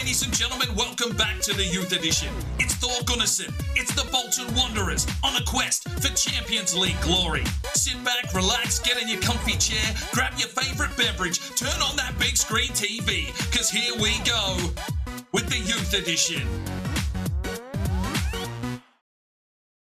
ladies and gentlemen, welcome back to the Youth Edition. It's Thor Gunnarsson, it's the Bolton Wanderers on a quest for Champions League glory. Sit back, relax, get in your comfy chair, grab your favourite beverage, turn on that big screen TV, because here we go with the Youth Edition.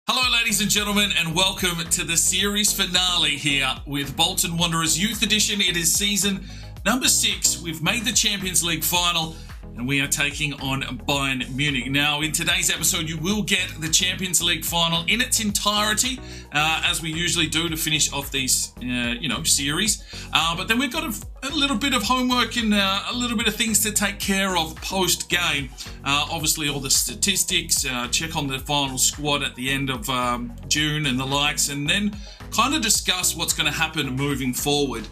Hello ladies and gentlemen, and welcome to the series finale here with Bolton Wanderers Youth Edition. It is season number 6. We've made the Champions League final and we are taking on Bayern Munich. Now, in today's episode, you will get the Champions League final in its entirety, as we usually do to finish off these, series. But then we've got a little bit of homework and a little bit of things to take care of post-game. Obviously, all the statistics, check on the final squad at the end of June and the likes, and then kind of discuss what's going to happen moving forward.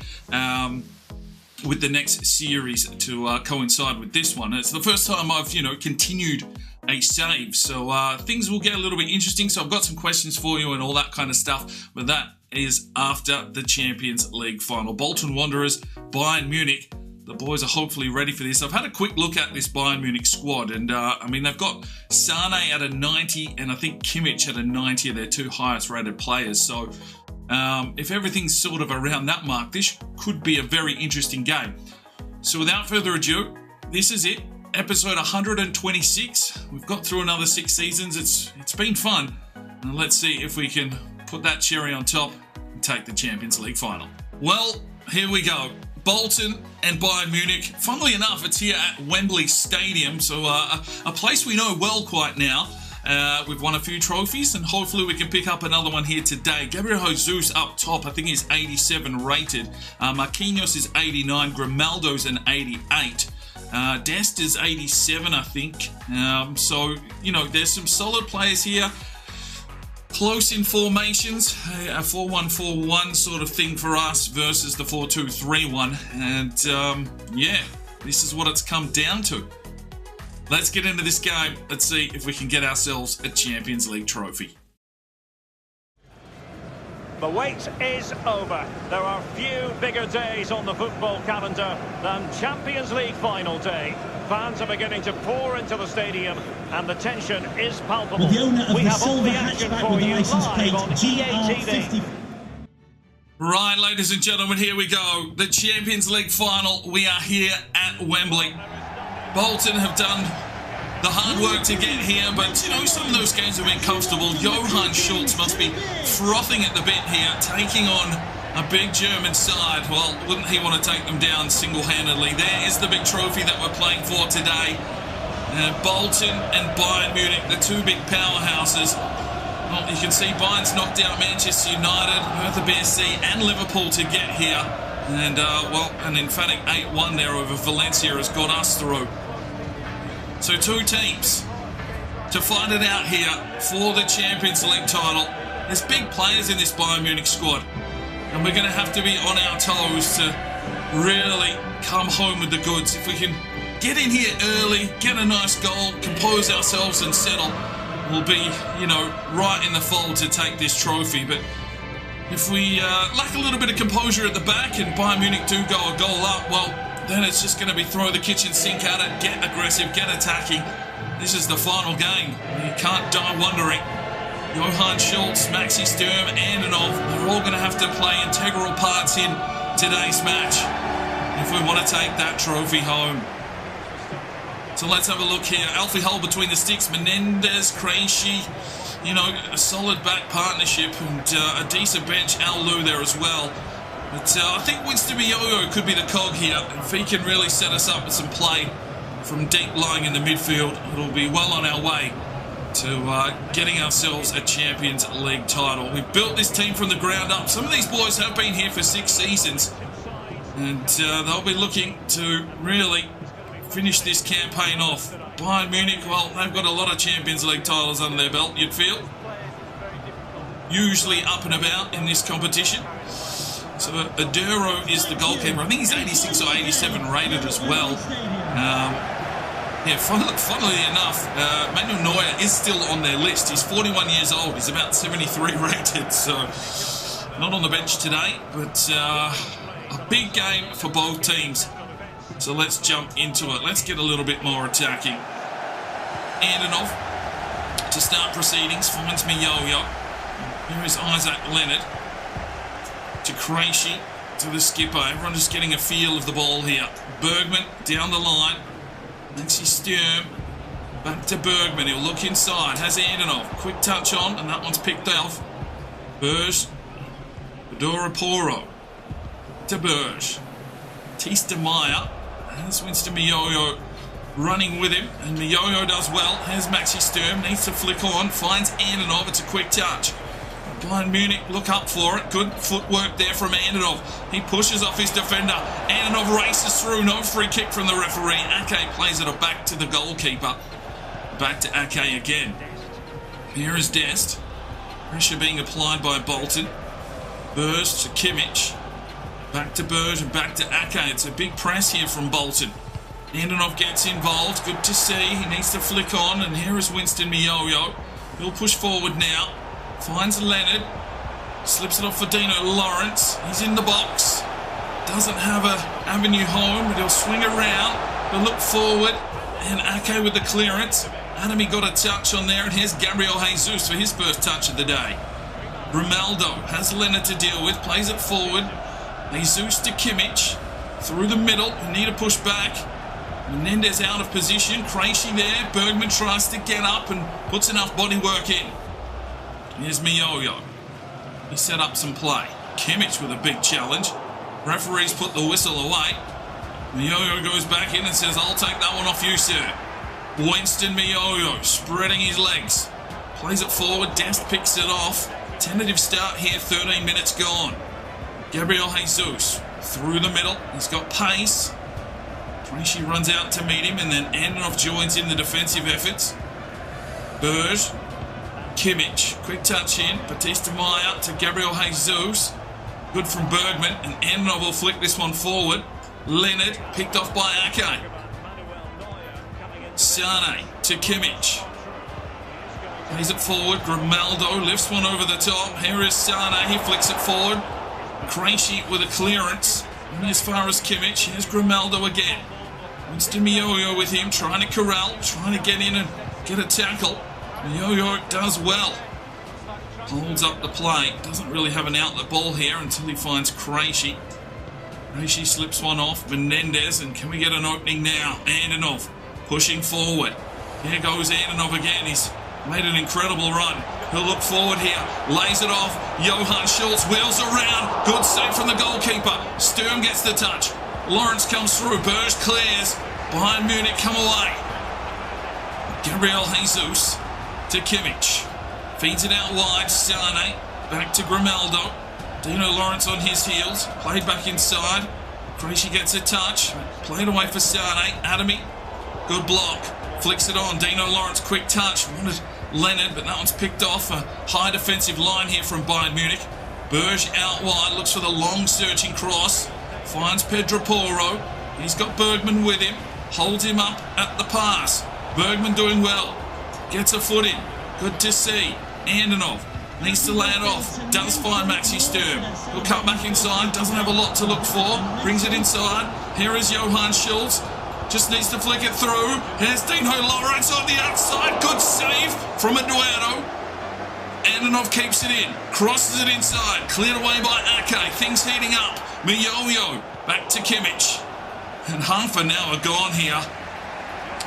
With the next series to coincide with this one. It's the first time I've, continued a save. So things will get a little bit interesting. So I've got some questions for you and all that kind of stuff. But that is after the Champions League final. Bolton Wanderers, Bayern Munich. The boys are hopefully ready for this. I've had a quick look at this Bayern Munich squad. And, they've got Sane at a 90 and I think Kimmich at a 90 are their two highest rated players. So if everything's sort of around that mark, this could be a very interesting game. So without further ado, this is it. Episode 126. We've got through another 6 seasons. It's been fun. And let's see if we can put that cherry on top and take the Champions League final. Well, here we go. Bolton and Bayern Munich. Funnily enough, it's here at Wembley Stadium. So a place we know well quite now. We've won a few trophies and hopefully we can pick up another one here today. Gabriel Jesus up top, I think he's 87 rated. Marquinhos is 89, Grimaldo's an 88. Dest is 87, I think. There's some solid players here. Close in formations, a 4-1-4-1 sort of thing for us versus the 4-2-3-1. And this is what it's come down to. Let's get into this game. Let's see if we can get ourselves a Champions League trophy. The wait is over. There are few bigger days on the football calendar than Champions League final day. Fans are beginning to pour into the stadium and the tension is palpable. We have all the action for you live on EA TV. Right, ladies and gentlemen, here we go. The Champions League final. We are here at Wembley. Bolton have done the hard work to get here, but, some of those games have been comfortable. Johann Schultz must be frothing at the bit here, taking on a big German side. Well, wouldn't he want to take them down single-handedly? There is the big trophy that we're playing for today. Bolton and Bayern Munich, the two big powerhouses. Well, you can see Bayern's knocked out Manchester United, Hertha BSC and Liverpool to get here. And, an emphatic 8-1 there over Valencia has got us through. So 2 teams to fight it out here for the Champions League title. There's big players in this Bayern Munich squad. And we're going to have to be on our toes to really come home with the goods. If we can get in here early, get a nice goal, compose ourselves and settle, we'll be, right in the fold to take this trophy. But if we lack a little bit of composure at the back and Bayern Munich do go a goal up, well, then it's just going to be throw the kitchen sink at it, get aggressive, get attacking. This is the final game. You can't die wondering. Johann Schultz, Maxi Sturm, Antonov, they're all going to have to play integral parts in today's match if we want to take that trophy home. So let's have a look here. Alfie Hull between the sticks, Menendez, Krejci, a solid back partnership and a decent bench, Al Lou there as well. But I think Winston Meyorlo could be the cog here. If he can really set us up with some play from deep lying in the midfield, it'll be well on our way to getting ourselves a Champions League title. We've built this team from the ground up. Some of these boys have been here for 6 seasons. And they'll be looking to really finish this campaign off. Bayern Munich, well, they've got a lot of Champions League titles under their belt, you'd feel. Usually up and about in this competition. So Aduro is the goalkeeper. I think he's 86 or 87 rated as well. Funnily enough, Manuel Neuer is still on their list. He's 41 years old. He's about 73 rated, so not on the bench today. But a big game for both teams. So let's jump into it. Let's get a little bit more attacking. Antonov to start proceedings. Finds Meyorlo. Here is Isaac Leonard. To Krejci. To the skipper. Everyone just getting a feel of the ball here. Bergman down the line. Maxi Sturm. Back to Bergman. He'll look inside. Has Antonov. Quick touch on. And that one's picked off. Berg. Bedoraporo. To Berg. Tista Meyer. Has Winston Meyorlo running with him. And Meyorlo does well. Has Maxi Sturm. Needs to flick on. Finds Antonov. It's a quick touch. Bayern Munich look up for it. Good footwork there from Antonov. He pushes off his defender. Antonov races through. No free kick from the referee. Ake plays it back to the goalkeeper. Back to Ake again. Here is Dest. Pressure being applied by Bolton. Berg to Kimmich. Back to Berg and back to Ake. It's a big press here from Bolton. Antonov gets involved. Good to see. He needs to flick on. And here is Winston Meyorlo. He'll push forward now. Finds Leonard. Slips it off for Dino Lawrence. He's in the box. Doesn't have an avenue home, but he'll swing around. He'll look forward. And Ake with the clearance. Adami got a touch on there. And here's Gabriel Jesus for his first touch of the day. Romaldo has Leonard to deal with. Plays it forward. Jesus to Kimmich. Through the middle. We need to push back. Menendez out of position. Krejci there. Bergman tries to get up and puts enough bodywork in. Here's Meyorlo. He set up some play. Kimmich with a big challenge. Referees put the whistle away. Meyorlo goes back in and says, I'll take that one off you, sir. Winston Meyorlo spreading his legs. Plays it forward. Dest picks it off. Tentative start here. 13 minutes gone. Gabriel Jesus through the middle. He's got pace. Krejci runs out to meet him, and then Antonov joins in the defensive efforts. Berg. Kimmich, quick touch in. Batista Meyer to Gabriel Jesus. Good from Bergman, and Antonov will flick this one forward. Leonard picked off by Ake. Sane to Kimmich. Plays it forward. Grimaldo lifts one over the top. Here is Sane. He flicks it forward. Krejci with a clearance. Only as far as Kimmich. Here's Grimaldo again. Winston Meyorlo with him, trying to corral, trying to get in and get a tackle. Meyorlo does well. Holds up the play. Doesn't really have an outlet ball here until he finds Krejci. Krejci slips one off. Menendez, and can we get an opening now? Antonov pushing forward. Here goes Antonov again. He's made an incredible run. He'll look forward here. Lays it off. Johann Schultz wheels around. Good save from the goalkeeper. Sturm gets the touch. Lawrence comes through. Berg clears. Bayern Munich come away. Gabriel Jesus to Kimmich. Feeds it out wide. Sane. Back to Grimaldo. Dino Lawrence on his heels. Played back inside. Krejci gets a touch. Played away for Sane. Adami. Good block. Flicks it on. Dino Lawrence. Quick touch. Wanted Leonard, but that one's picked off. A high defensive line here from Bayern Munich. Berg out wide. Looks for the long searching cross. Finds Pedro Porro. He's got Bergman with him. Holds him up at the pass. Bergman doing well. Gets a foot in. Good to see. Antonov needs to lay it off. Does find Maxi Sturm. He'll cut back inside. Doesn't have a lot to look for. Brings it inside. Here is Johann Schultz. Just needs to flick it through. Here's Dino Lawrence on the outside. Good save from Eduardo. Antonov keeps it in. Crosses it inside. Cleared away by Ake. Things heating up. Meyorlo back to Kimmich. And half an hour gone here.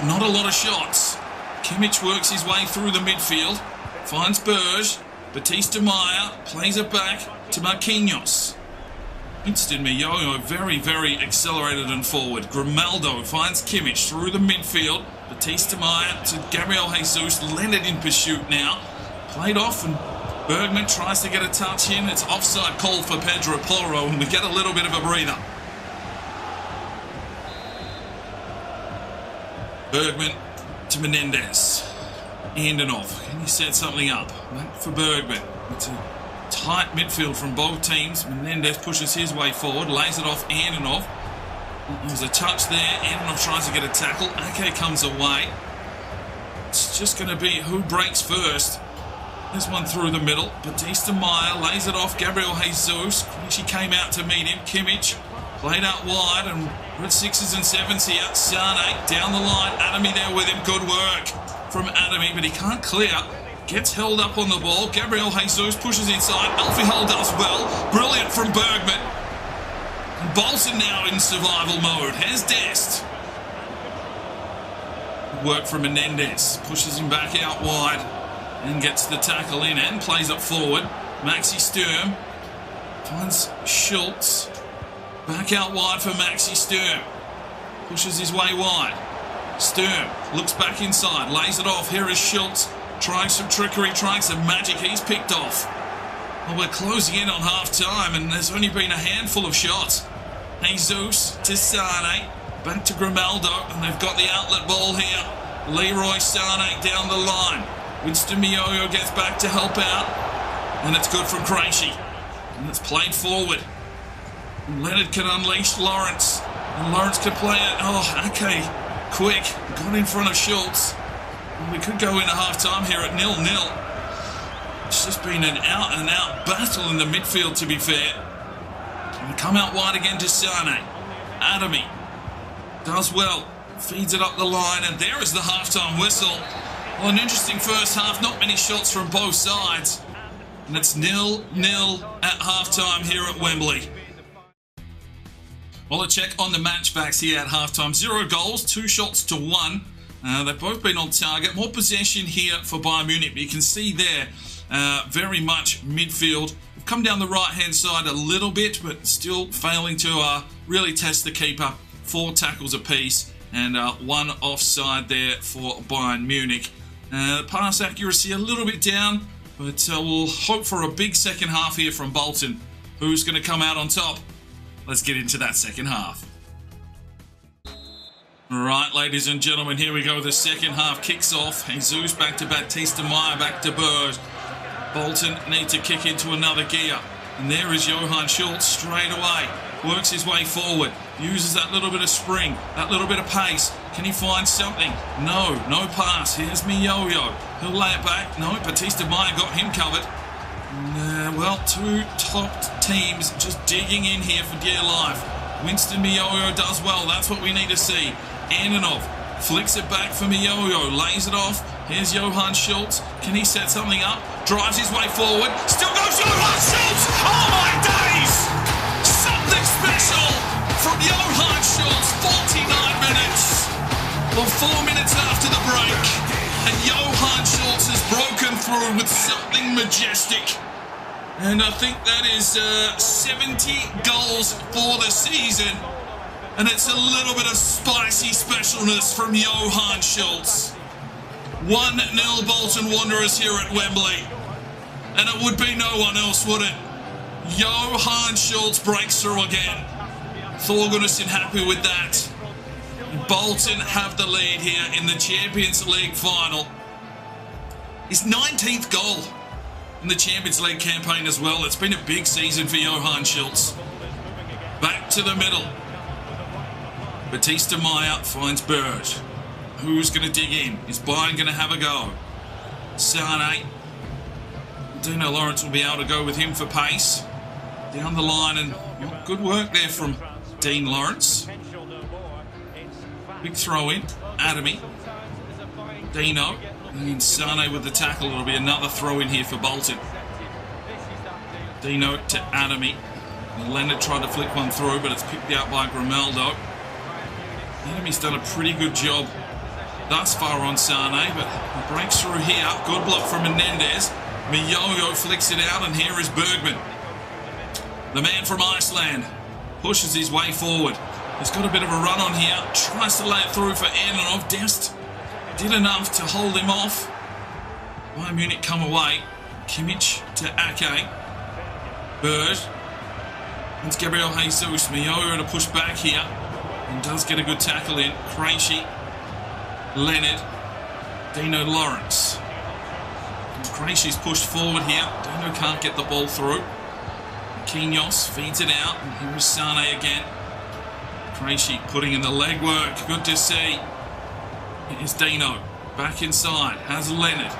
Not a lot of shots. Kimmich works his way through the midfield. Finds Berg. Batista Meyer plays it back to Marquinhos. Winston Meyorlo very, very accelerated and forward. Grimaldo finds Kimmich through the midfield. Batista Meyer to Gabriel Jesus. Leonard in pursuit now. Played off, and Bergman tries to get a touch in. It's offside call for Pedro Porro, and we get a little bit of a breather. Bergman to Menendez. Antonov, can he set something up? Back for Bergman. It's a tight midfield from both teams. Menendez pushes his way forward, lays it off Antonov. There's a touch there. Antonov tries to get a tackle. Ake comes away. It's just going to be who breaks first. There's one through the middle. Batista Meyer lays it off Gabriel Jesus. She came out to meet him. Kimmich Played out wide, and we're at 6s and 7s here. Sane down the line. Adamy there with him. Good work from Adamy, but he can't clear. Gets held up on the ball. Gabriel Jesus pushes inside. Alfie Hull does well. Brilliant from Bergman. And Bolton now in survival mode. Here's Dest. Good work from Menendez. Pushes him back out wide and gets the tackle in and plays up forward. Maxi Sturm finds Schultz. Back out wide for Maxi Sturm. Pushes his way wide. Sturm looks back inside. Lays it off. Here is Schultz. Trying some trickery, trying some magic. He's picked off. Well, we're closing in on half-time and there's only been a handful of shots. Jesus to Sane. Back to Grimaldo. And they've got the outlet ball here. Leroy Sane down the line. Winston Meyorlo gets back to help out. And it's good from Krejci. And it's played forward. And Leonard can unleash Lawrence. And Lawrence can play it. Oh, okay. Quick. Got in front of Schultz. And we could go into half-time here at 0-0. It's just been an out-and-out battle in the midfield, to be fair. And we come out wide again to Sane. Adamy does well. Feeds it up the line. And there is the half-time whistle. Well, an interesting first half. Not many shots from both sides. And it's 0-0 at half-time here at Wembley. Well, a check on the matchbacks here at half-time. 0 goals, 2 shots to 1. They've both been on target. More possession here for Bayern Munich. But you can see there, very much midfield. We've come down the right-hand side a little bit, but still failing to really test the keeper. 4 tackles apiece and 1 offside there for Bayern Munich. Pass accuracy a little bit down, but we'll hope for a big second half here from Bolton. Who's going to come out on top? Let's get into that second half. Alright, ladies and gentlemen, here we go. The second half kicks off. Jesus back to Baptista Meyer, back to Berg. Bolton need to kick into another gear. And there is Johann Schultz straight away. Works his way forward. Uses that little bit of spring, that little bit of pace. Can he find something? No pass. Here's Meyorlo. He'll lay it back. No, Baptista Meyer got him covered. Well, 2 top teams just digging in here for dear life. Winston Meyorlo does well. That's what we need to see. Antonov flicks it back for Meyorlo. Lays it off. Here's Johann Schultz. Can he set something up? Drives his way forward. Still goes Johann Schultz! Oh my days! Something special from Johann Schultz. 49 minutes. Well, 4 minutes after the break. And Johann Schultz has broken through with something majestic. And I think that is 70 goals for the season. And it's a little bit of spicy specialness from Johann Schultz. 1-0 Bolton Wanderers here at Wembley. And it would be no one else, would it? Johann Schultz breaks through again. Thor Gunnarsson happy with that. Bolton have the lead here in the Champions League final. His 19th goal in the Champions League campaign as well. It's been a big season for Johann Schultz. Back to the middle. Baptista Meyer finds Berg. Who's going to dig in? Is Bayern going to have a go? Sane. Dino Lawrence will be able to go with him for pace. Down the line, and good work there from Dean Lawrence. Big throw in. Adamy. Dino. And Sane with the tackle. It'll be another throw in here for Bolton. Dino to Adamy. Leonard tried to flick one through, but it's picked out by Grimaldo. Adamy's done a pretty good job thus far on Sane, but he breaks through here. Good block from Menendez. Meyorlo flicks it out, and here is Bergman. The man from Iceland pushes his way forward. He's got a bit of a run on here. Tries to lay it through for Antonov. Dest did enough to hold him off. Bayern Munich come away. Kimmich to Ake. Berg. It's Gabriel Jesus. Meyorlo to push back here. And does get a good tackle in. Krejci. Leonard. Dino Lawrence. Krejci's pushed forward here. Dino can't get the ball through. Quinhos feeds it out. And here is Sane again. Krejci putting in the legwork. Good to see. Here's Dino. Back inside. Has Leonard.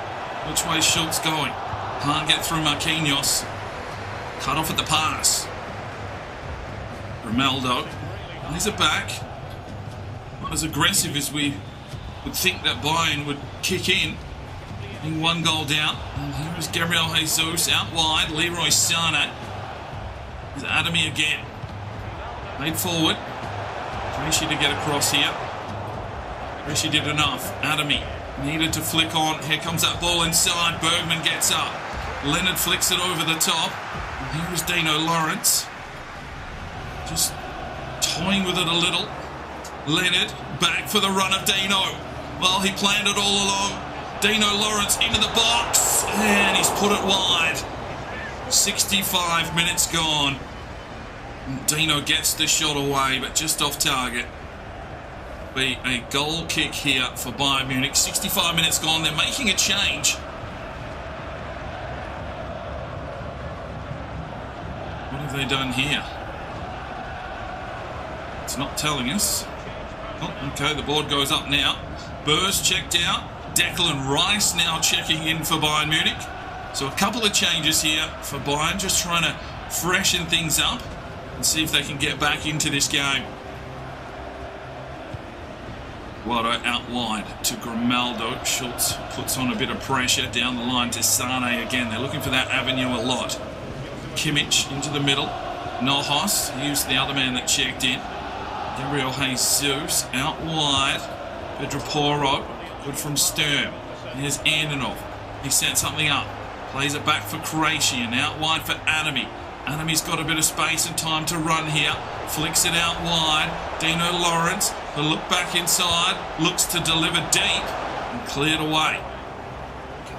Which way is Schultz going? Can't get through Marquinhos. Cut off at the pass. Romeldo plays it back. Not as aggressive as we would think that Bayern would kick in. Being 1 goal down. And here is Gabriel Jesus out wide. Leroy Sané. There's Adami again. Made forward. Krejci to get across here. Krejci did enough. Adami needed to flick on. Here comes that ball inside. Bergman gets up. Leonard flicks it over the top. And here is Dino Lawrence. Just toying with it a little. Leonard back for the run of Dino. Well, he planned it all along. Dino Lawrence into the box. And he's put it wide. 65 minutes gone. And Dino gets the shot away, but just off target. Be a goal kick here for Bayern Munich. 65 minutes gone. They're making a change. What have they done here? It's not telling us. Oh, okay, the board goes up now. Burrs checked out. Declan Rice now checking in for Bayern Munich. So a couple of changes here for Bayern, just trying to freshen things up and see if they can get back into this game. Guado out wide to Grimaldo. Schultz puts on a bit of pressure down the line to Sané again. They're looking for that avenue a lot. Kimmich into the middle. Nohos, he's the other man that checked in. Gabriel Jesus out wide. Pedro Porro, good from Sturm. Here's Andenov. He sets something up. Plays it back for Krejci and out wide for Adami. Adami's got a bit of space and time to run here. Flicks it out wide. Dino Lawrence, the look back inside. Looks to deliver deep and cleared away.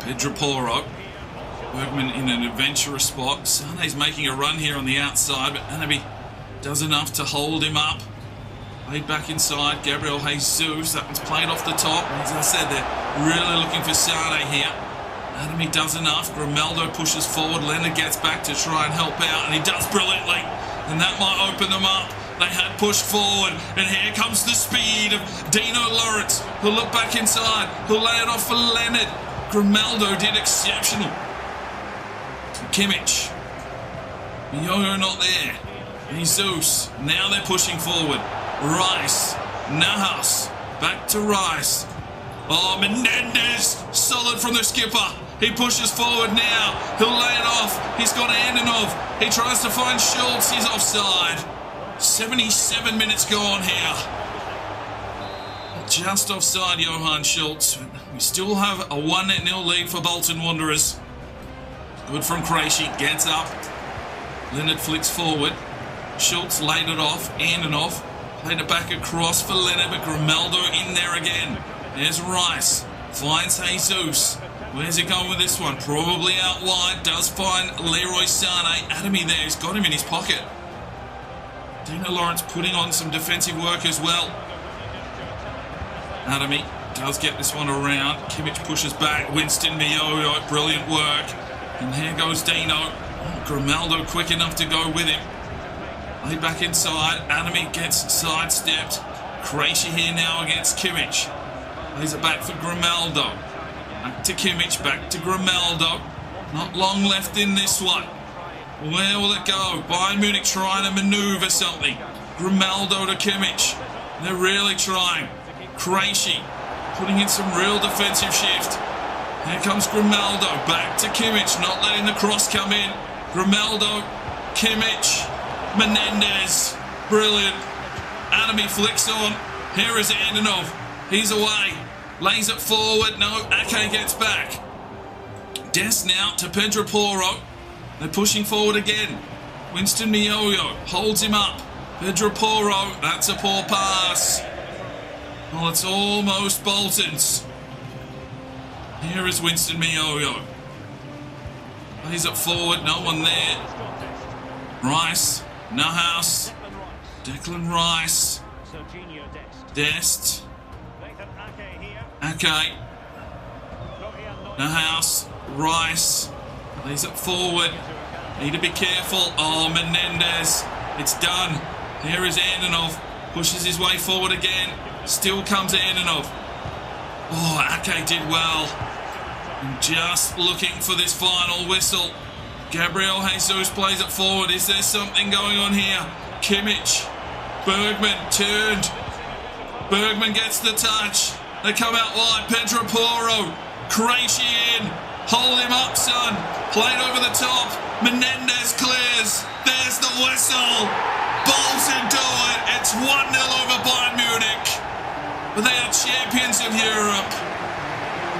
Pedro Porro. Bergman in an adventurous spot. Sané's making a run here on the outside, but Adami does enough to hold him up. Played back inside. Gabriel Jesus. That one's played off the top. As I said, they're really looking for Sané here. Adami does enough. Grimaldo pushes forward. Leonard gets back to try and help out, and he does brilliantly. And that might open them up. They had pushed forward, and here comes the speed of Dino Lawrence. He'll look back inside. He'll lay it off for Leonard. Grimaldo did exceptional. Kimmich. Meyorlo not there. Jesus. Now they're pushing forward. Rice. Nahas. Back to Rice. Oh, Menendez. Solid from the skipper. He pushes forward now. He'll lay it off. He's got Andenov. He tries to find Schultz. He's offside. 77 minutes gone here. Just offside, Johann Schultz. We still have a 1-0 lead for Bolton Wanderers. Good from Krejci. Gets up. Leonard flicks forward. Schultz laid it off. Andenov played it back across for Leonard, but Grimaldo in there again. There's Rice. Finds Jesus. Where's he going with this one? Probably out wide. Does find Leroy Sané. Adami there. He's got him in his pocket. Dino Lawrence putting on some defensive work as well. Adami does get this one around. Kimmich pushes back. Winston Meyorlo. Brilliant work. And here goes Dino. Grimaldo quick enough to go with him. Laid back inside. Adami gets sidestepped. Krejci here now against Kimmich. Lays it back for Grimaldo. Back to Kimmich, back to Grimaldo. Not long left in this one. Where will it go? Bayern Munich trying to manoeuvre something. Grimaldo to Kimmich. They're really trying. Krejci putting in some real defensive shift. Here comes Grimaldo. Back to Kimmich, not letting the cross come in. Grimaldo, Kimmich, Menendez. Brilliant. Adami flicks on. Here is Andenov. He's away. Lays it forward. No, Ake gets back. Dest now to Pedro Porro. They're pushing forward again. Winston Meyorlo holds him up. Pedro Porro. That's a poor pass. Well, it's almost Bolton's. Here is Winston Meyorlo. Lays it forward. No one there. Rice. Nahas. Declan Rice. Dest. Ake. Nahas. Rice. Lays it forward. Need to be careful. Oh, Menendez. It's done. Here is Andenov. Pushes his way forward again. Still comes Andenov. Oh, Ake did well. And just looking for this final whistle. Gabriel Jesus plays it forward. Is there something going on here? Kimmich. Bergman turned. Bergman gets the touch. They come out wide. Pedro Porro. Krejci in. Hold him up, son. Played over the top. Menendez clears. There's the whistle. Bolton do it. It's 1-0 over Bayern Munich. But they are champions of Europe.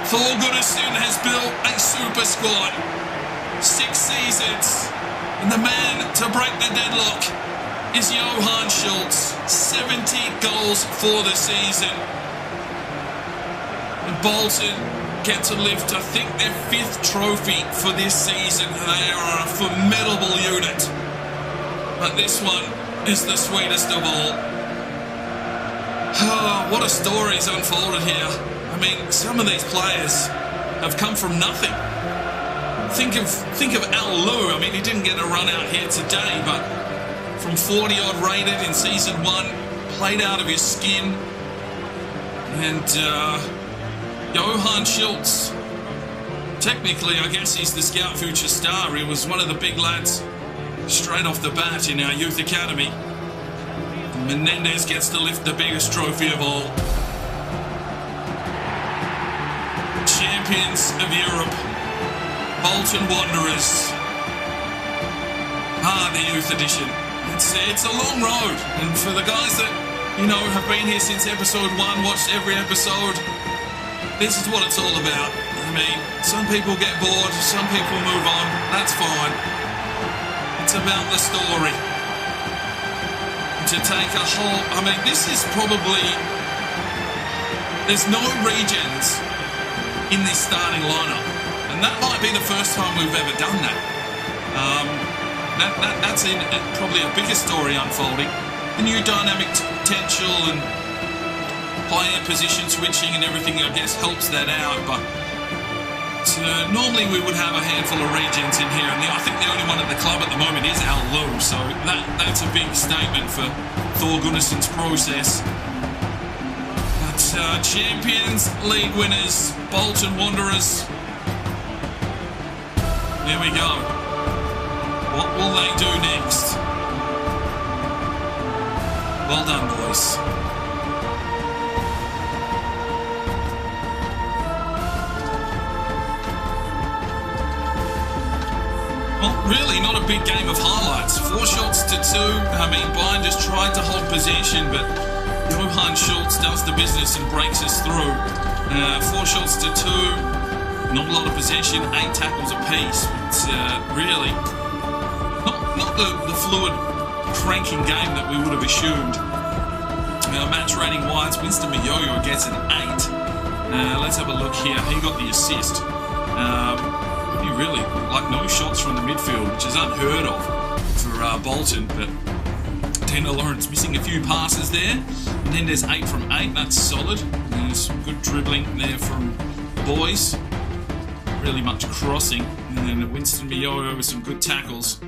Thor Gunnarsson has built a super squad. 6 seasons. And the man to break the deadlock is Johann Schultz. 70 goals for the season. And Bolton get to lift, I think, their 5th trophy for this season. They are a formidable unit. But this one is the sweetest of all. Oh, what a story's unfolded here. I mean, some of these players have come from nothing. Think of Al Lou. I mean, he didn't get a run out here today, but from 40-odd rated in Season 1, played out of his skin. And Johann Schultz, technically, I guess he's the Scout Future Star. He was one of the big lads straight off the bat in our youth academy. Menendez gets to lift the biggest trophy of all. Champions of Europe, Bolton Wanderers. The youth edition. It's a long road, and for the guys that, have been here since episode 1, watched every episode, this is what it's all about. I mean, some people get bored, some people move on, that's fine. It's about the story. To take a whole... I mean, this is probably... There's no regens in this starting lineup. And that might be the first time we've ever done that. That's probably a bigger story unfolding. The new dynamic potential and player position switching and everything, I guess, helps that out. But normally we would have a handful of regens in here, and I think the only one at the club at the moment is Al Lou, so that's a big statement for Thor Gunnarsson's process. But Champions League winners, Bolton Wanderers. There we go. What will they do next? Well done, boys. Well, really not a big game of highlights. 4 shots to 2. I mean, Bayern just tried to hold possession, but Johann Schultz does the business and breaks us through. 4 shots to 2. Not a lot of possession. 8 tackles apiece. It's really not the fluid, cranking game that we would have assumed. Match rating wise, Winston Meyorlo gets an 8. Let's have a look here. He got the assist. Really, no shots from the midfield, which is unheard of for Bolton, but Dana Lawrence missing a few passes there, and then there's 8 from 8, that's solid. There's some good dribbling there from the boys, really much crossing, and then Winston Meyorlo with some good tackles.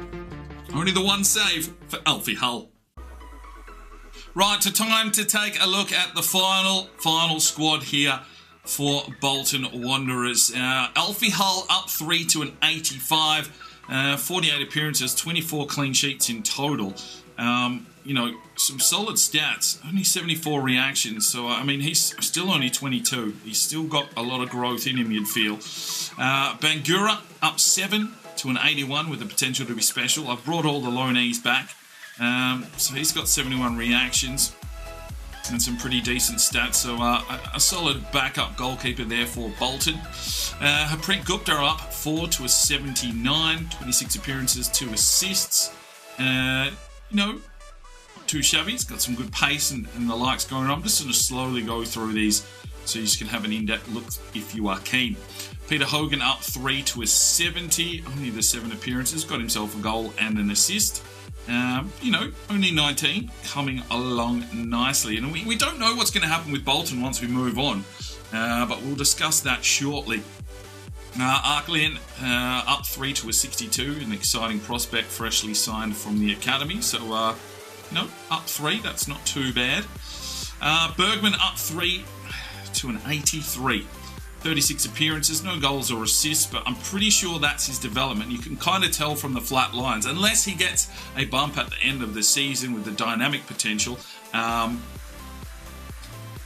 Only the one save for Alfie Hull. Right, so time to take a look at the final squad here for Bolton Wanderers. Alfie Hull up 3 to an 85. 48 appearances, 24 clean sheets in total. Some solid stats. Only 74 reactions. So, I mean, he's still only 22. He's still got a lot of growth in him, you'd feel. Bangura up 7 to an 81 with the potential to be special. I've brought all the loanees back. So he's got 71 reactions. And some pretty decent stats, so a solid backup goalkeeper there for Bolton. Harpreet Gupta up 4 to a 79, 26 appearances, 2 assists. Not too shabby. He's got some good pace and the likes going on. I'm just going to slowly go through these so you can have an in-depth look if you are keen. Peter Hogan up 3 to a 70, only the 7 appearances, got himself a goal and an assist. Only 19, coming along nicely. And we don't know what's going to happen with Bolton once we move on, but we'll discuss that shortly. Arklien up 3 to a 62, an exciting prospect freshly signed from the academy. So, up 3, that's not too bad. Bergman up 3 to an 83. 36 appearances, no goals or assists, but I'm pretty sure that's his development. You can kind of tell from the flat lines, unless he gets a bump at the end of the season with the dynamic potential,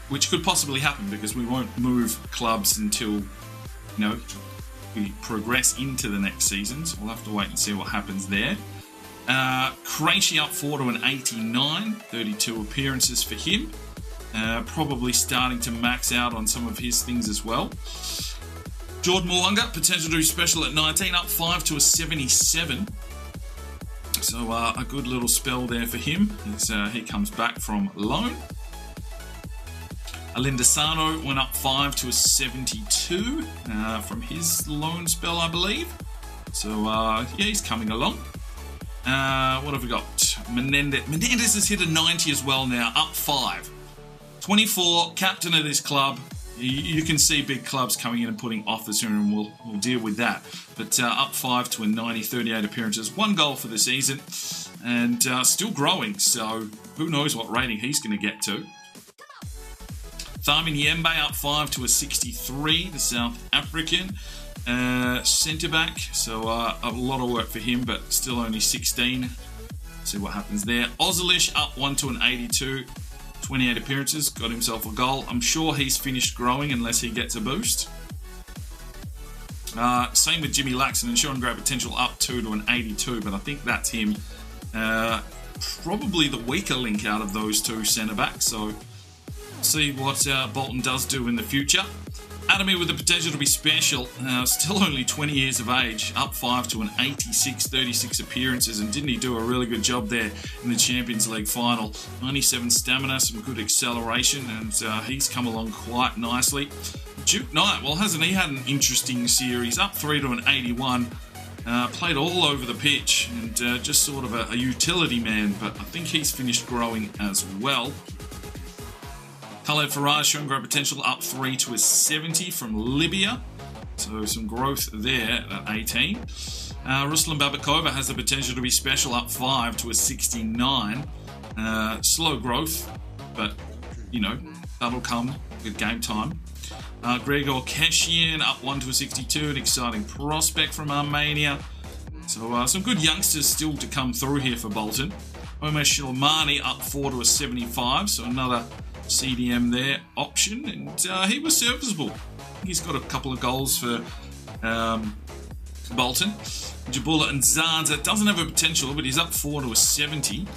which could possibly happen because we won't move clubs until, we progress into the next season. So we'll have to wait and see what happens there. Krejci up 4 to an 89, 32 appearances for him. Probably starting to max out on some of his things as well. Jordan Mo'unga, potential to do special at 19, up 5 to a 77. So a good little spell there for him as he comes back from loan. Alindasano went up 5 to a 72 from his loan spell, I believe. So, yeah, he's coming along. What have we got? Menendez has hit a 90 as well now, up 5. 24, captain of this club. You can see big clubs coming in and putting offers in, and we'll deal with that. But up 5 to a 90, 38 appearances, 1 goal for the season, and still growing. So who knows what rating he's going to get to. Tharmin Yembe up 5 to a 63, the South African centre-back. So a lot of work for him, but still only 16. See what happens there. Ozilish up 1 to an 82, 28 appearances, got himself a goal. I'm sure he's finished growing unless he gets a boost. Same with Jimmy Laxon and showing great potential, up 2 to an 82, but I think that's him. Probably the weaker link out of those two centre-backs, so see what Bolton does do in the future. Adami with the potential to be special, still only 20 years of age, up 5 to an 86, 36 appearances, and didn't he do a really good job there in the Champions League final? 97 stamina, some good acceleration, and he's come along quite nicely. Duke Knight, well, hasn't he had an interesting series? Up 3 to an 81, played all over the pitch, and just sort of a utility man, but I think he's finished growing as well. Khaled Faraj showing great potential, up 3 to a 70 from Libya. So some growth there at 18. Ruslan Babakova has the potential to be special, up 5 to a 69. Slow growth, but, that'll come with game time. Gregor Keshian up 1 to a 62, an exciting prospect from Armenia. So some good youngsters still to come through here for Bolton. Omer Shilmani up 4 to a 75, so another CDM there option, and he was serviceable. He's got a couple of goals for Bolton. Jabula and Zanza doesn't have a potential, but he's up 4 to a 70.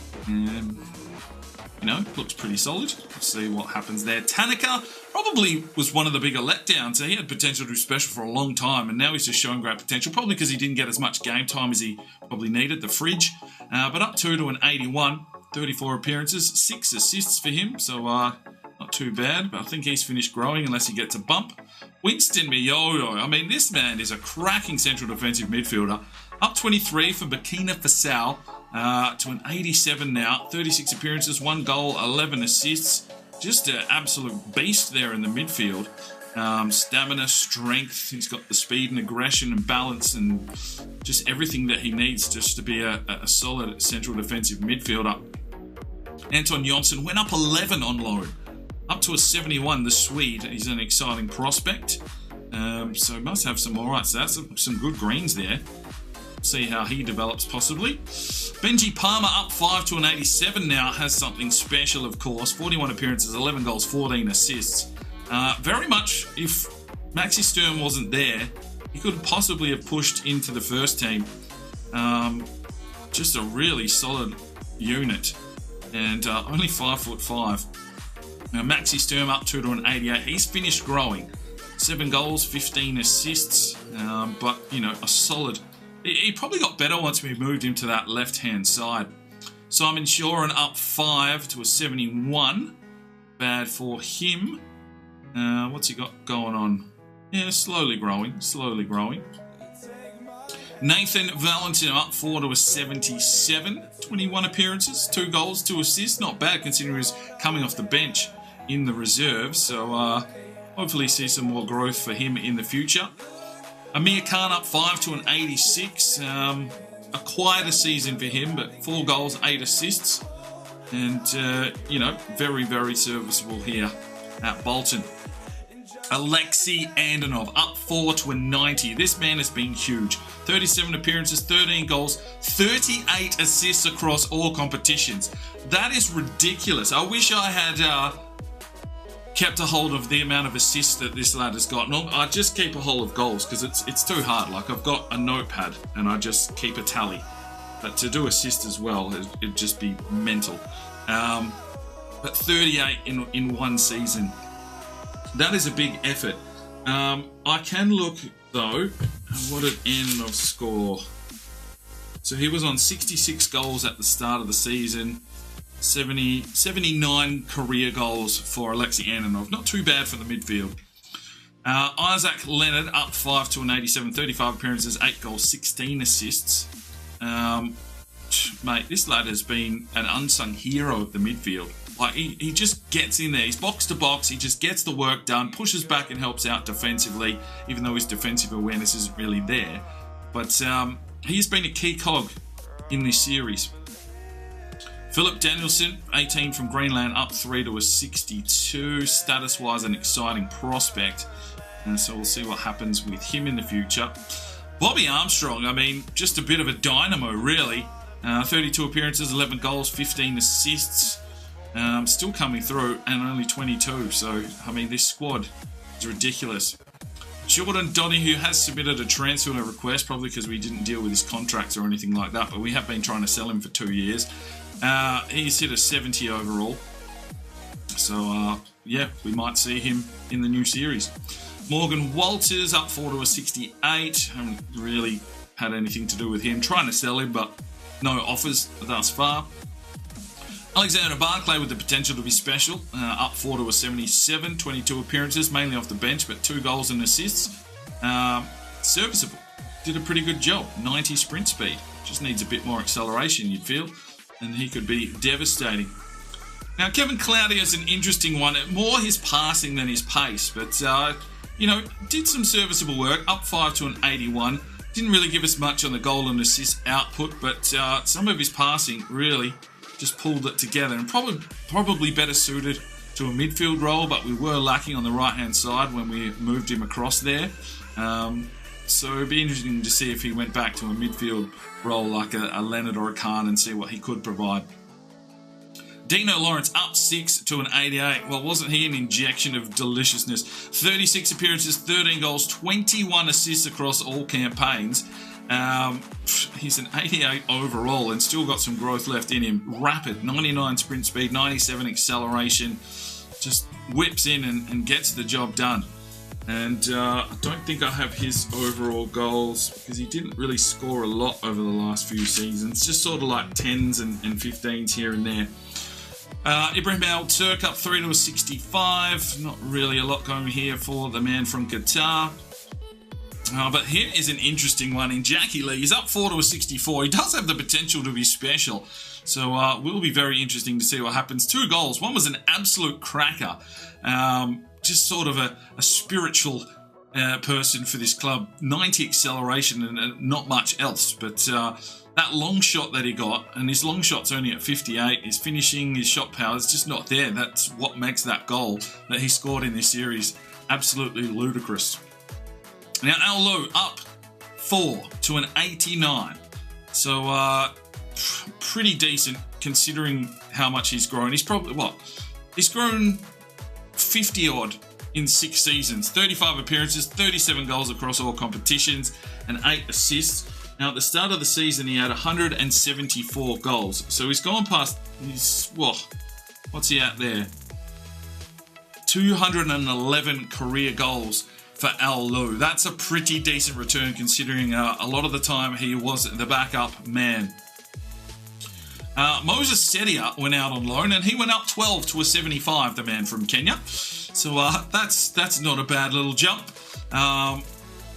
Looks pretty solid. Let's see what happens there. Tanaka probably was one of the bigger letdowns. So he had potential to do special for a long time, and now he's just showing great potential, probably because he didn't get as much game time as he probably needed, the fridge. But up 2 to an 81. 34 appearances, 6 assists for him, so not too bad, but I think he's finished growing unless he gets a bump. Winston Meyorlo, this man is a cracking central defensive midfielder. Up 23 for Burkina Faso to an 87 now, 36 appearances, 1 goal, 11 assists. Just an absolute beast there in the midfield. Stamina, strength, he's got the speed and aggression and balance and just everything that he needs just to be a solid central defensive midfielder. Anton Jonsson went up 11 on loan, up to a 71, the Swede. He's an exciting prospect, so must have some alright stats, some good greens there. See how he develops possibly. Benji Palmer up 5 to an 87 now, has something special of course, 41 appearances, 11 goals, 14 assists. Very much, if Maxi Sturm wasn't there, he could possibly have pushed into the first team. Just a really solid unit, and only 5'5". Now Maxi Sturm up 2 to an 88. He's finished growing. 7 goals, 15 assists, but a solid. He probably got better once we moved him to that left-hand side. Simon Shoren up 5 to a 71. Bad for him. What's he got going on? Yeah, slowly growing. Nathan Valentin up 4 to a 77. 21 appearances, 2 goals, 2 assists. Not bad considering he's coming off the bench in the reserves. So hopefully see some more growth for him in the future. Amir Khan up 5 to an 86. A quieter season for him, but 4 goals, 8 assists. And, very, very serviceable here at Bolton. Alexei Andonov up 4 to a 90. This man has been huge. 37 appearances, 13 goals, 38 assists across all competitions. That is ridiculous. I wish I had kept a hold of the amount of assists that this lad has got. No, I just keep a hold of goals because it's too hard. Like, I've got a notepad and I just keep a tally. But to do assists as well, it'd just be mental. But 38 in one season. That is a big effort. I can look, though, what did Andonov score? So he was on 66 goals at the start of the season. 79 career goals for Alexei Andonov. Not too bad for the midfield. Isaac Leonard up 5 to an 87. 35 appearances, 8 goals, 16 assists. Mate, this lad has been an unsung hero of the midfield. Like, he just gets in there. He's box to box. He just gets the work done, pushes back and helps out defensively, even though his defensive awareness isn't really there. But he's been a key cog in this series. Philip Danielson, 18 from Greenland, up 3 to a 62. Status-wise, an exciting prospect. And so we'll see what happens with him in the future. Bobby Armstrong, I mean, just a bit of a dynamo, really. 32 appearances, 11 goals, 15 assists. Still coming through, and only 22. So, I mean, this squad is ridiculous. Jordan Donny, who has submitted a transfer request, probably because we didn't deal with his contracts or anything like that, but we have been trying to sell him for 2 years. He's hit a 70 overall. So, yeah, we might see him in the new series. Morgan Walters up 4 to a 68. Haven't really had anything to do with him. Trying to sell him, but no offers thus far. Alexander Barclay with the potential to be special, up 4 to a 77, 22 appearances, mainly off the bench, but 2 goals and assists. Serviceable. Did a pretty good job. 90 sprint speed. Just needs a bit more acceleration, you'd feel, and he could be devastating. Now, Kevin Claudia is an interesting one. More his passing than his pace, but, you know, did some serviceable work, up 5 to an 81. Didn't really give us much on the goal and assist output, but some of his passing really just pulled it together, and probably better suited to a midfield role, but we were lacking on the right-hand side when we moved him across there. So it'd be interesting to see if he went back to a midfield role like a Leonard or a Khan and see what he could provide. Dino Lawrence up 6 to an 88. Well, wasn't he an injection of deliciousness? 36 appearances, 13 goals, 21 assists across all campaigns. He's an 88 overall and still got some growth left in him. Rapid, 99 sprint speed, 97 acceleration. Just whips in and gets the job done. And I don't think I have his overall goals because he didn't really score a lot over the last few seasons. Just sort of like 10s and 15s here and there. Ibrahim Al-Turk up 3 to a 65. Not really a lot going here for the man from Qatar. But here is an interesting one in Jackie Lee. He's up 4 to a 64. He does have the potential to be special. So will be very interesting to see what happens. 2 goals. One was an absolute cracker. Just sort of a spiritual person for this club. 90 acceleration and not much else. But that long shot that he got, and his long shot's only at 58, his finishing, his shot power is just not there. That's what makes that goal that he scored in this series absolutely ludicrous. Now, Al Lowe up 4 to an 89. So, pretty decent considering how much he's grown. He's probably, he's grown 50-odd in 6 seasons. 35 appearances, 37 goals across all competitions, and 8 assists. Now, at the start of the season, he had 174 goals. So, he's gone past, what's he at there? 211 career goals for Al Lowe. That's a pretty decent return considering a lot of the time he was the backup man. Moses Sedia went out on loan and he went up 12 to a 75, the man from Kenya. So that's not a bad little jump.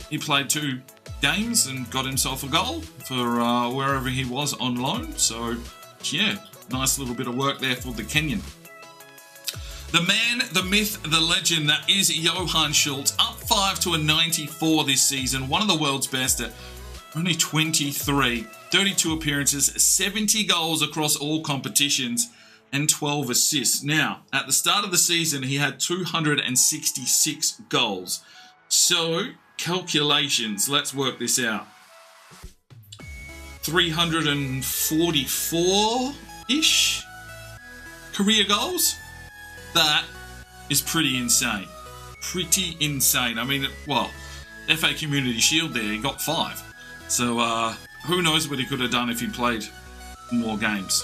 He played 2 games and got himself a goal for wherever he was on loan. So yeah, nice little bit of work there for the Kenyan. The man, the myth, the legend that is Johann Schultz, up 5 to a 94 this season. One of the world's best at only 23, 32 appearances, 70 goals across all competitions. and 12 assists. Now, at the start of the season, he had 266 goals. So, calculations, let's work this out. 344-ish career goals? That is pretty insane. Pretty insane. I mean, well, FA Community Shield there, he got 5. So, who knows what he could have done if he played more games.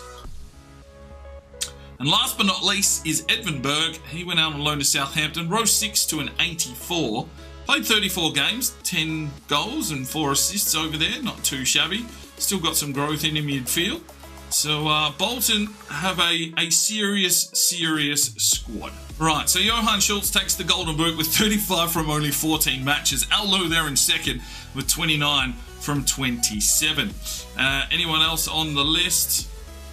And last but not least is Edmund Berg. He went out on loan to Southampton, rose 6 to an 84. Played 34 games, 10 goals and 4 assists over there. Not too shabby. Still got some growth in midfield. So Bolton have a serious squad. Right, so Johann Schultz takes the Golden Boot with 35 from only 14 matches. Al Lou there in second with 29 from 27. Anyone else on the list?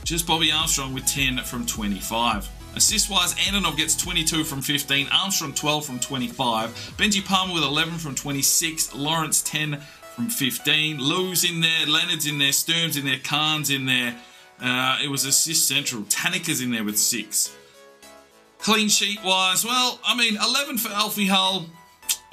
Just Bobby Armstrong with 10 from 25. Assist-wise, Antonov gets 22 from 15, Armstrong 12 from 25, Benji Palmer with 11 from 26, Lawrence 10 from 15, Lou's in there, Leonard's in there, Sturm's in there, Khan's in there. It was assist central. Tanika's in there with 6. Clean sheet-wise, well, I mean, 11 for Alfie Hull.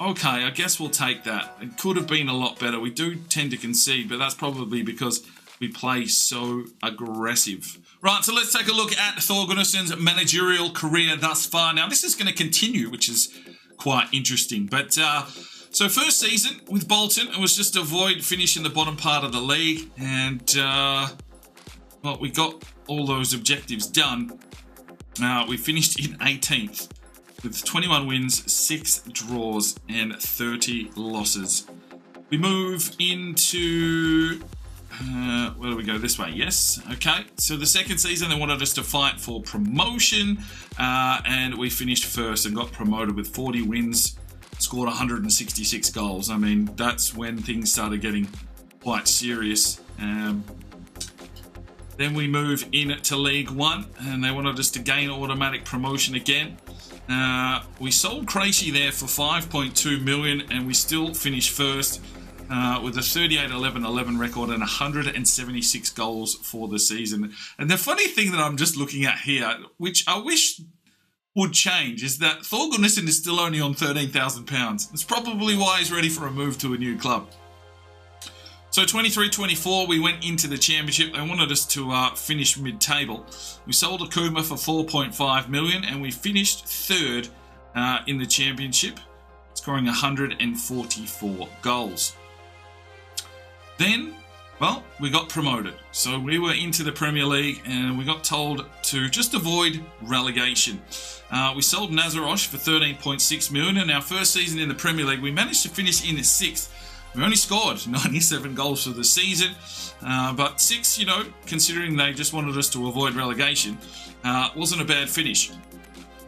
Okay, I guess we'll take that. It could have been a lot better. We do tend to concede, but that's probably because we play so aggressive. Right, so let's take a look at Thor Gunnarsson's managerial career thus far. Now, this is going to continue, which is quite interesting. But, so first season with Bolton, it was just to avoid finishing the bottom part of the league. And, well, we got all those objectives done. We finished in 18th with 21 wins, 6 draws, and 30 losses. We move into... where do we go? This way, yes. Okay, so the second season they wanted us to fight for promotion, and we finished first and got promoted with 40 wins, scored 166 goals. I mean, that's when things started getting quite serious. Then we move into League One, and they wanted us to gain automatic promotion again. We sold Krejci there for 5.2 million, and we still finished first. With a 38-11-11 record and 176 goals for the season. And the funny thing that I'm just looking at here, which I wish would change, is that Thor Gunnarsson is still only on £13,000. That's probably why he's ready for a move to a new club. So 23-24, we went into the championship. They wanted us to finish mid-table. We sold Akuma for 4.5 million, and we finished third in the championship, scoring 144 goals. Then, well, we got promoted. So we were into the Premier League and we got told to just avoid relegation. We sold Nazarosh for 13.6 million. In our first season in the Premier League, we managed to finish in 6th. We only scored 97 goals for the season. But 6, you know, considering they just wanted us to avoid relegation, wasn't a bad finish.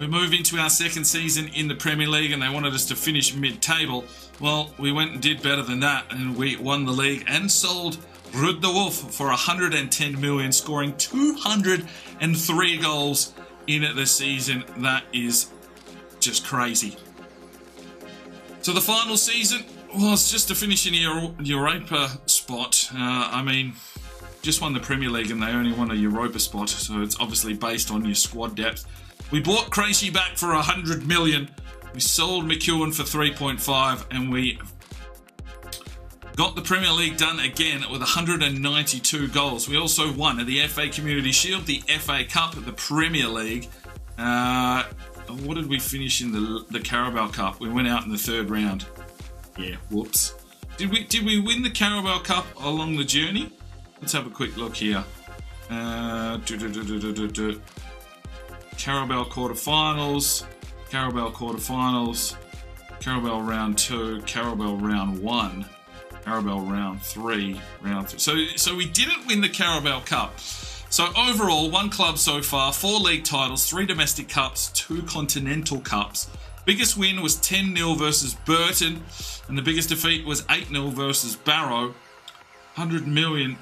We move into our second season in the Premier League and they wanted us to finish mid-table. Well, we went and did better than that and we won the league and sold Ruud de Wolf for 110 million, scoring 203 goals in the season. That is just crazy. So the final season was just to finish in Europa spot. I mean, just won the Premier League and they only won a Europa spot, so it's obviously based on your squad depth. We bought Krejci back for 100 million. We sold McEwen for 3.5 and we got the Premier League done again with 192 goals. We also won the FA Community Shield, the FA Cup, the Premier League. What did we finish in the Carabao Cup? We went out in the 3rd round. Yeah, whoops. Did we win the Carabao Cup along the journey? Let's have a quick look here. Carabao quarterfinals, Carabao quarterfinals, Carabao round 2, Carabao round 1, Carabao round 3, So we didn't win the Carabao Cup. So overall, 1 club so far, 4 league titles, 3 domestic cups, 2 continental cups. Biggest win was 10-0 versus Burton, and the biggest defeat was 8-0 versus Barrow. 100 million,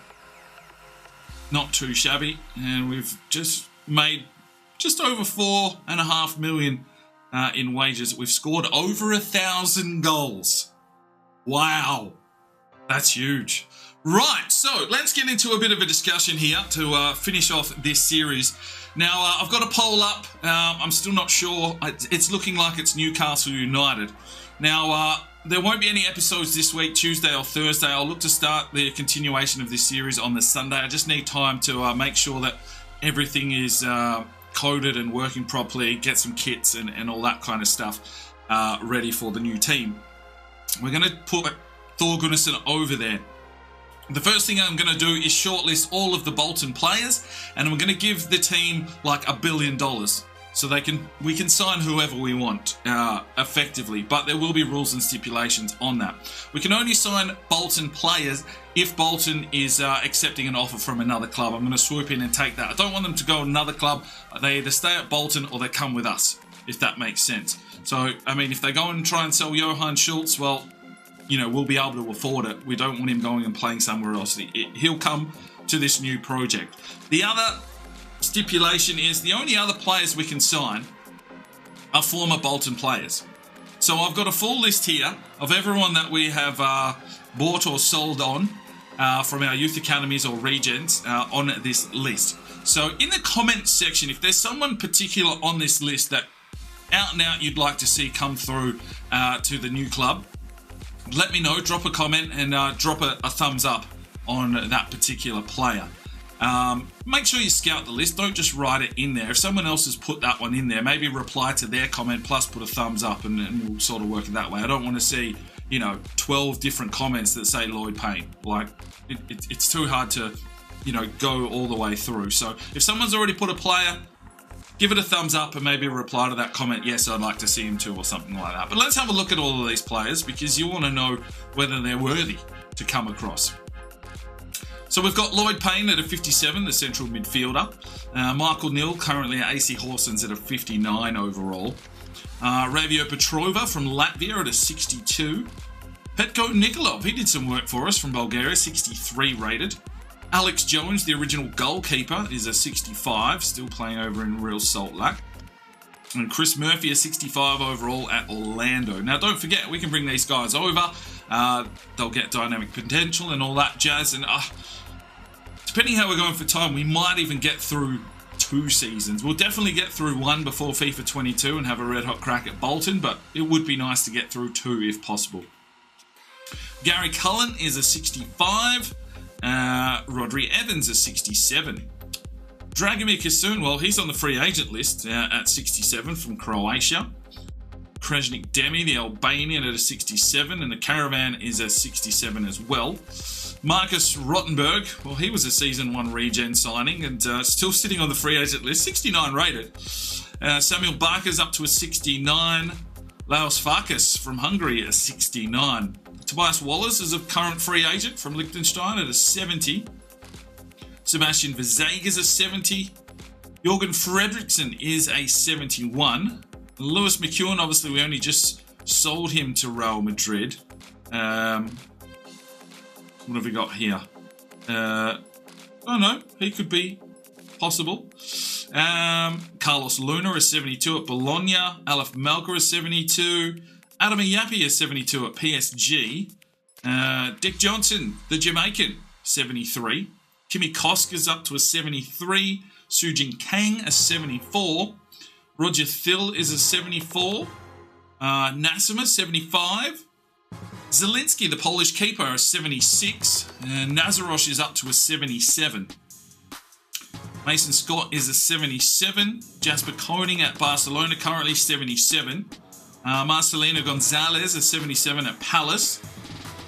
not too shabby, and we've just made just over 4.5 million in wages. We've scored over 1,000 goals. Wow, that's huge. Right, so let's get into a bit of a discussion here to finish off this series. Now, I've got a poll up. I'm still not sure. It's looking like it's Newcastle United. Now, there won't be any episodes this week, Tuesday or Thursday. I'll look to start the continuation of this series on the Sunday. I just need time to make sure that everything is coded and working properly, get some kits and all that kind of stuff ready for the new team. We're going to put Thor Gunnarsson over there. The first thing I'm going to do is shortlist all of the Bolton players, and I'm going to give the team like $1 billion. So we can sign whoever we want effectively, but there will be rules and stipulations on that. We can only sign Bolton players if Bolton is accepting an offer from another club. I'm going to swoop in and take that. I don't want them to go to another club. They either stay at Bolton or they come with us, if that makes sense. So, I mean, if they go and try and sell Johann Schultz, well, you know, we'll be able to afford it. We don't want him going and playing somewhere else. He'll come to this new project. The other stipulation is the only other players we can sign are former Bolton players. So I've got a full list here of everyone that we have bought or sold on from our youth academies or regens on this list. So in the comments section, if there's someone particular on this list that out and out you'd like to see come through to the new club, let me know, drop a comment and drop a thumbs up on that particular player. Make sure you scout the list, don't just write it in there. If someone else has put that one in there, maybe reply to their comment plus put a thumbs up and we'll sort of work it that way. I don't want to see, 12 different comments that say Lloyd Payne. Like, it's too hard to, go all the way through. So if someone's already put a player, give it a thumbs up and maybe reply to that comment, yes, I'd like to see him too, or something like that. But let's have a look at all of these players because you want to know whether they're worthy to come across. So we've got Lloyd Payne at a 57, the central midfielder. Michael Neal currently at AC Horsens at a 59 overall. Ravio Petrova from Latvia at a 62. Petko Nikolov, he did some work for us from Bulgaria, 63 rated. Alex Jones, the original goalkeeper, is a 65, still playing over in Real Salt Lake. And Chris Murphy, a 65 overall at Orlando. Now, don't forget, we can bring these guys over. They'll get dynamic potential and all that jazz. And depending how we're going for time, we might even get through 2 seasons. We'll definitely get through 1 before FIFA 22 and have a red-hot crack at Bolton, but it would be nice to get through 2 if possible. Gary Cullen is a 65. Rodri Evans is 67. Dragomir Kasun, well, he's on the free agent list at 67 from Croatia. Krajnik Demi, the Albanian, at a 67, and the Caravan is a 67 as well. Marcus Rottenberg, well, he was a Season 1 regen signing and still sitting on the free agent list, 69 rated. Samuel Barker's up to a 69. Laos Farkas from Hungary at a 69. Tobias Wallace is a current free agent from Liechtenstein at a 70. Sebastian Vezaga is a 70. Jorgen Fredriksson is a 71. Lewis McEwen, obviously we only just sold him to Real Madrid. What have we got here? I don't know. He could be possible. Carlos Luna is 72 at Bologna. Aleph Malka is 72. Adam Ayapi is 72 at PSG. Dick Johnson, the Jamaican, 73. Kimi Koska's up to a 73. Sujin Kang, a 74. Roger Thill is a 74. Nassima, 75. Zielinski, the Polish keeper, a 76. Nazarosh is up to a 77. Mason Scott is a 77. Jasper Koning at Barcelona, currently 77. Marcelino Gonzalez, a 77 at Palace.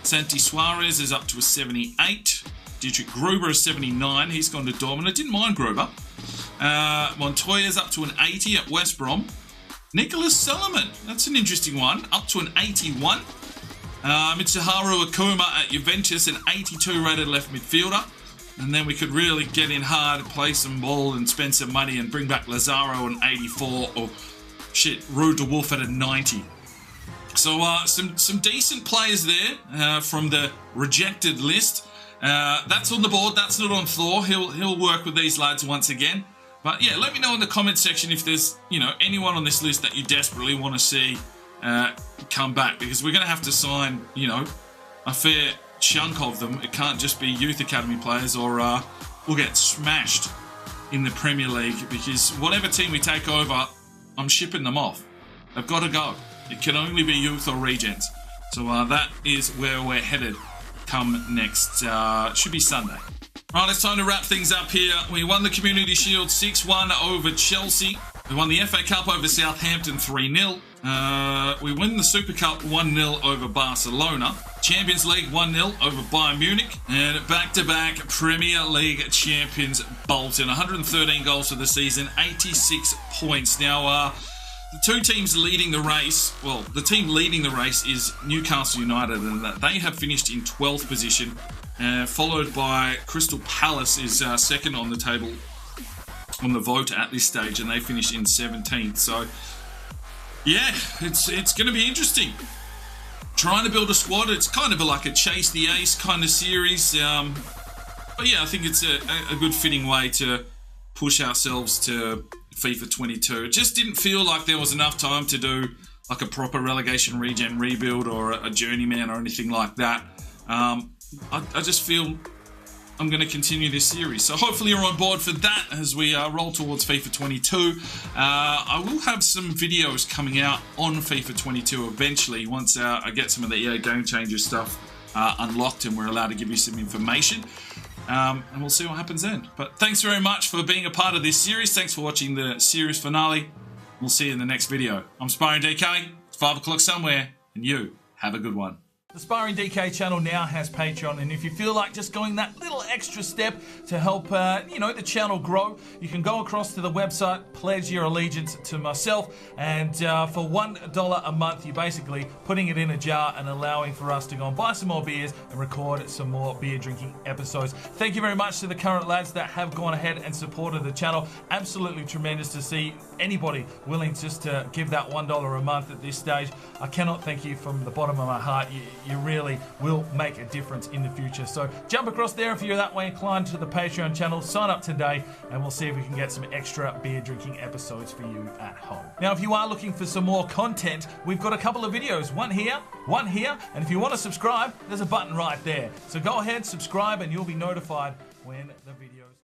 Santi Suarez is up to a 78. Dietrich Gruber is 79. He's gone to Dortmund. I didn't mind Gruber. Montoya's up to an 80 at West Brom. Nicholas Solomon, that's an interesting one, up to an 81. Mitsuharu Akuma at Juventus, an 82 rated left midfielder. And then we could really get in hard, play some ball and spend some money and bring back Lazaro an 84 or Ruud de Wolf at a 90. So some decent players there from the rejected list. That's on the board. That's not on Thor. He'll work with these lads once again. But yeah, let me know in the comment section if there's anyone on this list that you desperately want to see come back, because we're going to have to sign a fair chunk of them. It can't just be youth academy players, or we'll get smashed in the Premier League, because whatever team we take over, I'm shipping them off. They've got to go. It can only be youth or regens. So that is where we're headed come next, should be Sunday. Right, it's time to wrap things up here. We won the Community Shield 6-1 over Chelsea. We won the FA Cup over Southampton 3-0. We win the Super Cup 1-0 over Barcelona. Champions League 1-0 over Bayern Munich. And back-to-back Premier League champions Bolton. 113 goals for the season, 86 points. Now, the two teams leading the race, well, the team leading the race is Newcastle United, and they have finished in 12th position, followed by Crystal Palace is second on the table on the vote at this stage, and they finish in 17th. So, yeah, it's going to be interesting. Trying to build a squad, it's kind of like a chase the ace kind of series. But yeah, I think it's a good fitting way to push ourselves to FIFA 22. It just didn't feel like there was enough time to do like a proper relegation regen rebuild or a journeyman or anything like that. I just feel I'm going to continue this series. So hopefully you're on board for that as we roll towards FIFA 22. I will have some videos coming out on FIFA 22 eventually once I get some of the EA Game Changer stuff unlocked and we're allowed to give you some information. And we'll see what happens then. But thanks very much for being a part of this series. Thanks for watching the series finale. We'll see you in the next video. I'm Sparring DK. It's 5 o'clock somewhere, and you have a good one. The Sparring DK channel now has Patreon, and if you feel like just going that little extra step to help, the channel grow, you can go across to the website, pledge your allegiance to myself, and for $1 a month, you're basically putting it in a jar and allowing for us to go and buy some more beers and record some more beer drinking episodes. Thank you very much to the current lads that have gone ahead and supported the channel. Absolutely tremendous to see anybody willing just to give that $1 a month at this stage. I cannot thank you from the bottom of my heart. You really will make a difference in the future. So jump across there if you're that way inclined to the Patreon channel. Sign up today and we'll see if we can get some extra beer drinking episodes for you at home. Now, if you are looking for some more content, we've got a couple of videos. One here, and if you want to subscribe, there's a button right there. So go ahead, subscribe, and you'll be notified when the videos